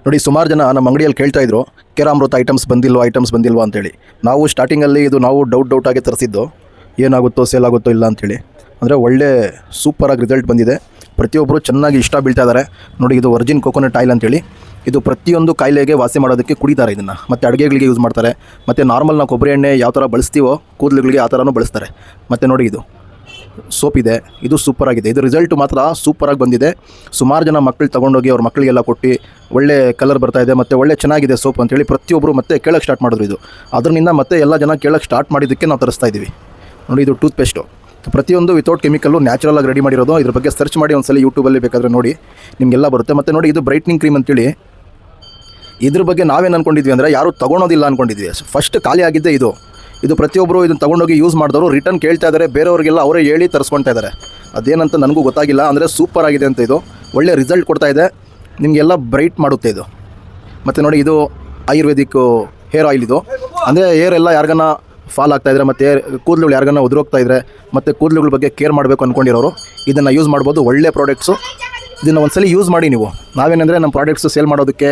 ನೋಡಿ, ಸುಮಾರು ಜನ ನಮ್ಮ ಅಂಗಡಿಯಲ್ಲಿ ಕೇಳ್ತಾ ಇದ್ರು ಕೆರಾಮೃತ ಐಟಮ್ಸ್ ಬಂದಿಲ್ವಾ ಅಂತೇಳಿ. ನಾವು ಸ್ಟಾರ್ಟಿಂಗಲ್ಲಿ ಇದು ನಾವು ಡೌಟ್ ಆಗಿ ತರಿಸಿದ್ದು, ಏನಾಗುತ್ತೋ ಸೇಲ್ ಆಗುತ್ತೋ ಇಲ್ಲ ಅಂಥೇಳಿ. ಅಂದರೆ ಒಳ್ಳೆ ಸೂಪರಾಗಿ ರಿಸಲ್ಟ್ ಬಂದಿದೆ. ಪ್ರತಿಯೊಬ್ಬರು ಚೆನ್ನಾಗಿ ಇಷ್ಟ ಬೀಳ್ತಾ ಇದ್ದಾರೆ. ನೋಡಿ, ಇದು ವರ್ಜಿನ್ ಕೋಕೋನಟ್ ಆಯಿಲ್ ಅಂತೇಳಿ. ಇದು ಪ್ರತಿಯೊಂದು ಕಾಯಿಲೆಗೆ ವಾಸಿ ಮಾಡೋದಕ್ಕೆ ಕುಡಿತಾರೆ ಇದನ್ನು. ಮತ್ತು ಅಡುಗೆಗಳಿಗೆ ಯೂಸ್ ಮಾಡ್ತಾರೆ. ಮತ್ತು ನಾರ್ಮಲ್ ನಾವು ಕೊಬ್ಬರಿ ಎಣ್ಣೆ ಯಾವ ಥರ ಬಳಸ್ತೀವೋ ಕೂದಲುಗಳಿಗೆ ಆ ಥರನೂ ಬಳಸ್ತಾರೆ. ಮತ್ತು ನೋಡಿ, ಇದು ಸೋಪ್ ಇದೆ, ಇದು ಸೂಪರಾಗಿದೆ. ಇದು ರಿಸಲ್ಟ್ ಮಾತ್ರ ಸೂಪರಾಗಿ ಬಂದಿದೆ. ಸುಮಾರು ಜನ ಮಕ್ಕಳು ತೊಗೊಂಡೋಗಿ ಅವ್ರ ಮಕ್ಕಳಿಗೆಲ್ಲ ಕೊಟ್ಟು ಒಳ್ಳೆ ಕಲರ್ ಬರ್ತಾಯಿದೆ ಮತ್ತು ಒಳ್ಳೆ ಚೆನ್ನಾಗಿದೆ ಸೋಪ್ ಅಂತೇಳಿ ಪ್ರತಿಯೊಬ್ಬರು ಮತ್ತೆ ಕೇಳೋಕ್ಕೆ ಸ್ಟಾರ್ಟ್ ಮಾಡಿದ್ರು. ಇದು ಅದರಿಂದ ಮತ್ತೆ ಎಲ್ಲ ಜನ ಕೇಳೋಕ್ಕೆ ಸ್ಟಾರ್ಟ್ ಮಾಡಿದ್ದಕ್ಕೆ ನಾವು ತರಿಸ್ತಾ ಇದ್ದೀವಿ. ನೋಡಿ, ಇದು ಟೂತ್ ಪೇಸ್ಟು ಪ್ರತಿಯೊಂದು ವಿತೌಟ್ ಕೆಮಿಕಲ್ಲು ನ್ಯಾಚುರಲಾಗಿ ರೆಡಿ ಮಾಡಿರೋದು. ಇದ್ರ ಬಗ್ಗೆ ಸರ್ಚ್ ಮಾಡಿ ಒಂದ್ಸಲ ಯೂಟ್ಯೂಬಲ್ಲಿ ಬೇಕಾದರೆ ನೋಡಿ, ನಿಮಗೆಲ್ಲ ಬರುತ್ತೆ. ಮತ್ತು ನೋಡಿ, ಇದು ಬ್ರೈಟ್ನಿಂಗ್ ಕ್ರೀಮ್ ಅಂತೇಳಿ. ಇದ್ರ ಬಗ್ಗೆ ನಾವೇನು ಅಂದ್ಕೊಂಡಿದ್ವಿ ಅಂದರೆ ಯಾರೂ ತೊಗೊಳೋದಿಲ್ಲ ಅಂದ್ಕೊಂಡಿದ್ವಿ. ಫಸ್ಟ್ ಖಾಲಿ ಆಗಿದ್ದೆ ಇದು ಪ್ರತಿಯೊಬ್ಬರು ಇದನ್ನು ತೊಗೊಂಡೋಗಿ ಯೂಸ್ ಮಾಡಿದವರು ರಿಟರ್ನ್ ಕೇಳ್ತಾ ಇದ್ದಾರೆ. ಬೇರೆಯವರಿಗೆಲ್ಲ ಅವರೇ ಹೇಳಿ ತರಿಸ್ಕೊಳ್ತಾ ಇದ್ದಾರೆ. ಅದೇನಂತ ನನಗೂ ಗೊತ್ತಾಗಿಲ್ಲ. ಅಂದರೆ ಸೂಪರ್ ಆಗಿದೆ ಅಂತ. ಇದು ಒಳ್ಳೆ ರಿಸಲ್ಟ್ ಕೊಡ್ತಾ ಇದೆ, ನಿಮಗೆಲ್ಲ ಬ್ರೈಟ್ ಮಾಡುತ್ತೆ ಇದು. ಮತ್ತು ನೋಡಿ, ಇದು ಆಯುರ್ವೇದಿಕ್ ಹೇರ್ ಆಯಿಲ್. ಇದು ಅಂದರೆ ಹೇರ್ ಎಲ್ಲ ಯಾರಿಗಾನ ಫಾಲ್ ಆಗ್ತಾಯಿದ್ರೆ ಮತ್ತು ಕೂದಲುಗಳು ಯಾರಿಗಾನ ಉದುರೋಗ್ತಾ ಇದ್ದರೆ ಮತ್ತು ಕೂದಲುಗಳ ಬಗ್ಗೆ ಕೇರ್ ಮಾಡಬೇಕು ಅಂದ್ಕೊಂಡಿರೋರು ಇದನ್ನು ಯೂಸ್ ಮಾಡ್ಬೋದು. ಒಳ್ಳೆ ಪ್ರಾಡಕ್ಟ್ಸು. ಇದನ್ನು ಒಂದ್ಸಲ ಯೂಸ್ ಮಾಡಿ ನೀವು. ನಾವೇನೆಂದರೆ ನಮ್ಮ ಪ್ರಾಡಕ್ಟ್ಸು ಸೇಲ್ ಮಾಡೋದಕ್ಕೆ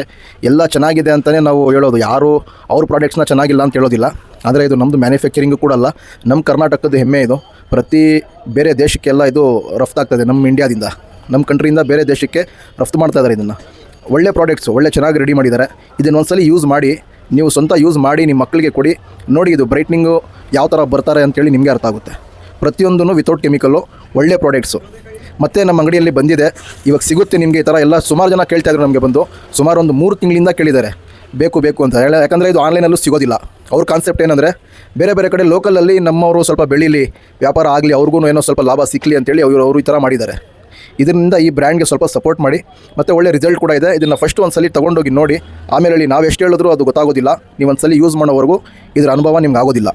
ಎಲ್ಲ ಚೆನ್ನಾಗಿದೆ ಅಂತಲೇ ನಾವು ಹೇಳೋದು. ಯಾರು ಅವ್ರ ಪ್ರಾಡಕ್ಟ್ಸ್ನ ಚೆನ್ನಾಗಿಲ್ಲ ಅಂತ ಹೇಳೋದಿಲ್ಲ. ಆದರೆ ಇದು ನಮ್ಮದು ಮ್ಯಾನುಫ್ಯಾಕ್ಚರಿಂಗು ಕೂಡ ಅಲ್ಲ, ನಮ್ಮ ಕರ್ನಾಟಕದ ಹೆಮ್ಮೆ ಇದು. ಪ್ರತಿ ಬೇರೆ ದೇಶಕ್ಕೆಲ್ಲ ಇದು ರಫ್ತಾಗ್ತದೆ. ನಮ್ಮ ಇಂಡಿಯಾದಿಂದ, ನಮ್ಮ ಕಂಟ್ರಿಯಿಂದ ಬೇರೆ ದೇಶಕ್ಕೆ ರಫ್ತು ಮಾಡ್ತಾಯಿದ್ದಾರೆ ಇದನ್ನು. ಒಳ್ಳೆ ಪ್ರಾಡಕ್ಟ್ಸು, ಒಳ್ಳೆ ಚೆನ್ನಾಗಿ ರೆಡಿ ಮಾಡಿದ್ದಾರೆ. ಇದನ್ನು ಒಂದ್ಸಲ ಯೂಸ್ ಮಾಡಿ, ನೀವು ಸ್ವಂತ ಯೂಸ್ ಮಾಡಿ ನಿಮ್ಮ ಮಕ್ಕಳಿಗೆ ಕೊಡಿ. ನೋಡಿ, ಇದು ಬ್ರೈಟ್ನಿಂಗು ಯಾವ ಥರ ಬರ್ತಾರೆ ಅಂತೇಳಿ ನಿಮಗೆ ಅರ್ಥ ಆಗುತ್ತೆ. ಪ್ರತಿಯೊಂದೂ ವಿತೌಟ್ ಕೆಮಿಕಲ್ಲು, ಒಳ್ಳೆ ಪ್ರಾಡಕ್ಟ್ಸು. ಮತ್ತು ನಮ್ಮ ಅಂಗಡಿಯಲ್ಲಿ ಬಂದಿದೆ, ಇವಾಗ ಸಿಗುತ್ತೆ ನಿಮಗೆ. ಈ ಥರ ಎಲ್ಲ ಸುಮಾರು ಜನ ಕೇಳ್ತಾಯಿದ್ರು ನಮಗೆ ಬಂದು. ಸುಮಾರು ಒಂದು 3 ತಿಂಗಳಿಂದ ಕೇಳಿದ್ದಾರೆ ಬೇಕು ಅಂತ ಹೇಳಿ. ಯಾಕಂದರೆ ಇದು ಆನ್ಲೈನಲ್ಲೂ ಸಿಗೋದಿಲ್ಲ. ಅವ್ರ ಕಾನ್ಸೆಪ್ಟ್ ಏನಂದರೆ ಬೇರೆ ಬೇರೆ ಕಡೆ ಲೋಕಲಲ್ಲಿ ನಮ್ಮವರು ಸ್ವಲ್ಪ ಬೆಳೀಲಿ, ವ್ಯಾಪಾರ ಆಗಲಿ, ಅವ್ರಿಗೂ ಏನೋ ಸ್ವಲ್ಪ ಲಾಭ ಸಿಕ್ಕಲಿ ಅಂತೇಳಿ ಅವರು ಈ ಥರ ಮಾಡಿದ್ದಾರೆ. ಇದರಿಂದ ಈ ಬ್ರ್ಯಾಂಡ್ಗೆ ಸ್ವಲ್ಪ ಸಪೋರ್ಟ್ ಮಾಡಿ. ಮತ್ತು ಒಳ್ಳೆ ರಿಸಲ್ಟ್ ಕೂಡ ಇದೆ. ಇದನ್ನು ಫಸ್ಟ್ ಒಂದ್ಸಲಿ ತೊಗೊಂಡೋಗಿ ನೋಡಿ, ಆಮೇಲೆ ಹೇಳಿ. ನಾವು ಎಷ್ಟು ಹೇಳಿದ್ರು ಅದು ಗೊತ್ತಾಗೋದಿಲ್ಲ. ನೀವು ಒಂದ್ಸಲಿ ಯೂಸ್ ಮಾಡೋವರೆಗೂ ಇದರ ಅನುಭವ ನಿಮ್ಗೆ ಆಗೋದಿಲ್ಲ.